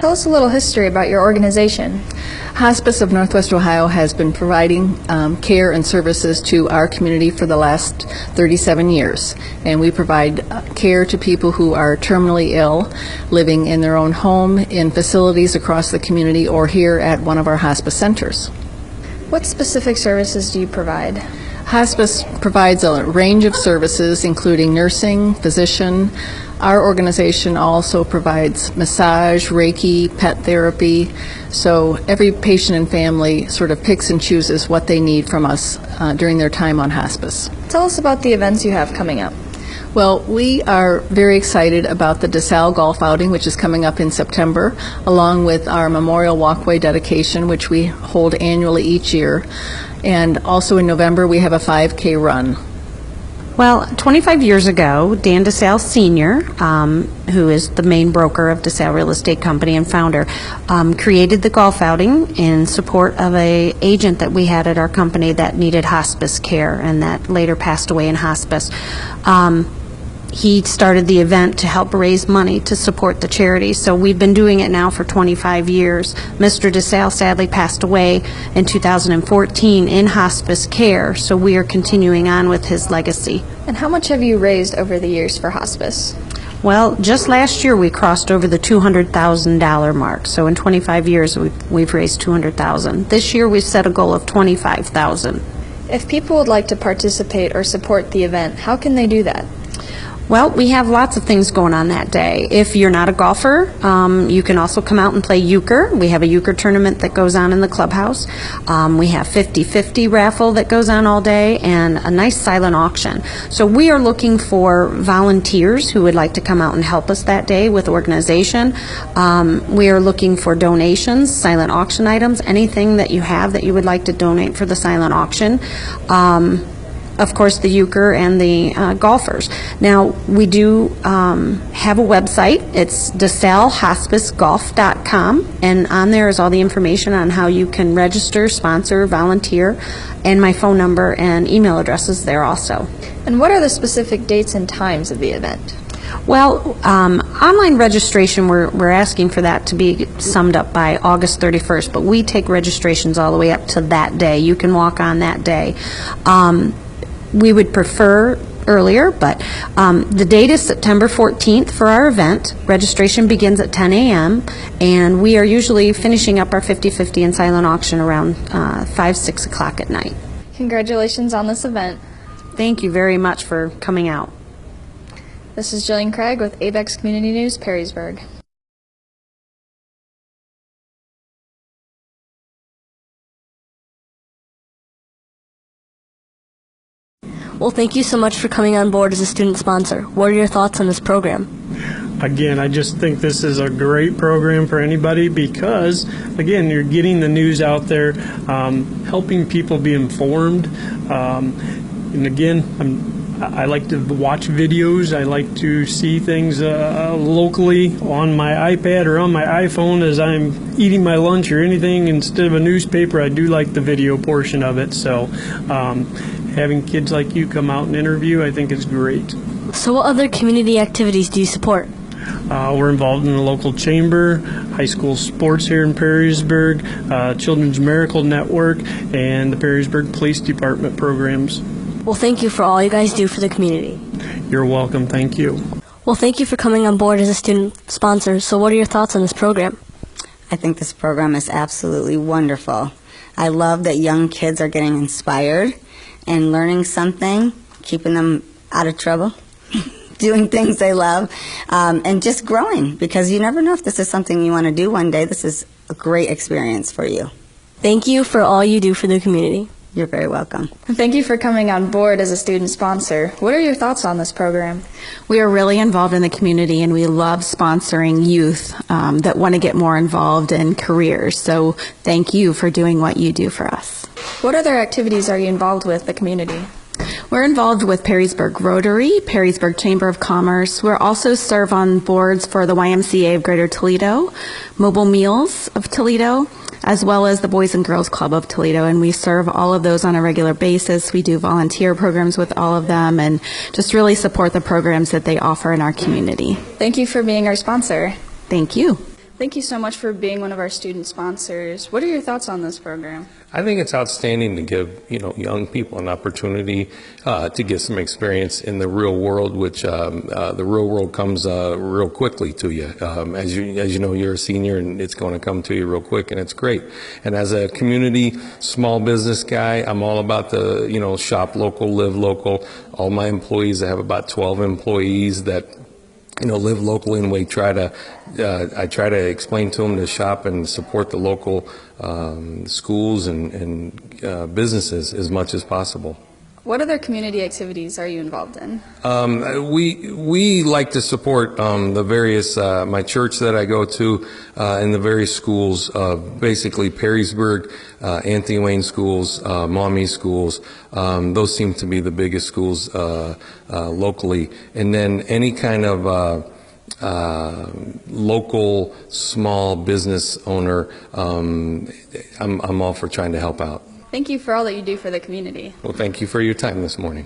Tell us a little history about your organization. Hospice of Northwest Ohio has been providing care and services to our community for the last 37 years. And we provide care to people who are terminally ill, living in their own home, in facilities across the community, or here at one of our hospice centers. What specific services do you provide? Hospice provides a range of services, including nursing, physician. Our organization also provides massage, Reiki, pet therapy. So every patient and family sort of picks and chooses what they need from us during their time on hospice. Tell us about the events you have coming up. Well, we are very excited about the DeSalle Golf Outing, which is coming up in September, along with our Memorial Walkway dedication, which we hold annually each year. And also in November, we have a 5K run. Well, 25 years ago, Dan DeSalle Sr., who is the main broker of DeSalle Real Estate Company and founder, created the golf outing in support of an agent that we had at our company that needed hospice care and that later passed away in hospice. He started the event to help raise money to support the charity. So we've been doing it now for 25 years. Mr. DeSalle sadly passed away in 2014 in hospice care, so we are continuing on with his legacy. And how much have you raised over the years for hospice? Well, just last year we crossed over the $200,000 mark. So in 25 years we've raised $200,000. This year we've set a goal of $25,000. If people would like to participate or support the event, how can they do that? Well, we have lots of things going on that day. If you're not a golfer, you can also come out and play euchre. We have a euchre tournament that goes on in the clubhouse. We have 50-50 raffle that goes on all day and a nice silent auction. So we are looking for volunteers who would like to come out and help us that day with organization. We are looking for donations, silent auction items, anything that you have that you would like to donate for the silent auction. Of course, the euchre and the golfers. Now, we do have a website. It's DeSalleHospiceGolf.com, and on there is all the information on how you can register, sponsor, volunteer, and my phone number and email address is there also. And what are the specific dates and times of the event? Well, online registration, we're asking for that to be summed up by August 31st, but we take registrations all the way up to that day. You can walk on that day. We would prefer earlier, but the date is September 14th for our event. Registration begins at 10 a.m., and we are usually finishing up our 50-50 and silent auction around 5, 6 o'clock at night. Congratulations on this event. Thank you very much for coming out. This is Jillian Craig with ABEX Community News, Perrysburg. Well, thank you so much for coming on board as a student sponsor. What are your thoughts on this program? Again, I just think this is a great program for anybody because, again, you're getting the news out there, helping people be informed. And again, I like to watch videos. I like to see things locally on my iPad or on my iPhone as I'm eating my lunch or anything. Instead of a newspaper, I do like the video portion of it. So having kids like you come out and interview, I think is great. So what other community activities do you support? We're involved in the local chamber, high school sports here in Perrysburg, Children's Miracle Network, and the Perrysburg Police Department programs. Well, thank you for all you guys do for the community. You're welcome. Thank you. Well, thank you for coming on board as a student sponsor. So what are your thoughts on this program? I think this program is absolutely wonderful. I love that young kids are getting inspired and learning something, keeping them out of trouble, doing things they love, and just growing, because you never know if this is something you want to do one day. This is a great experience for you. Thank you for all you do for the community. You're very welcome. Thank you for coming on board as a student sponsor. What are your thoughts on this program? We are really involved in the community, and we love sponsoring youth that want to get more involved in careers. So thank you for doing what you do for us. What other activities are you involved with the community? We're involved with Perrysburg Rotary, Perrysburg Chamber of Commerce. We also serve on boards for the YMCA of Greater Toledo, Mobile Meals of Toledo, as well as the Boys and Girls Club of Toledo, and we serve all of those on a regular basis. We do volunteer programs with all of them and just really support the programs that they offer in our community. Thank you for being our sponsor. Thank you. Thank you so much for being one of our student sponsors. What are your thoughts on this program? I think it's outstanding to give, young people an opportunity to get some experience in the real world, which the real world comes real quickly to you. As you know, you're a senior, and it's going to come to you real quick, and it's great. And as a community small business guy, I'm all about the, shop local, live local. All my employees, I have about 12 employees that live locally, and I try to explain to them to shop and support the local schools and businesses as much as possible. What other community activities are you involved in? We like to support the various my church that I go to and the various schools, basically Perrysburg, Anthony Wayne schools, Maumee schools. Those seem to be the biggest schools locally, and then any kind of local small business owner. I'm all for trying to help out. Thank you for all that you do for the community. Well, thank you for your time this morning.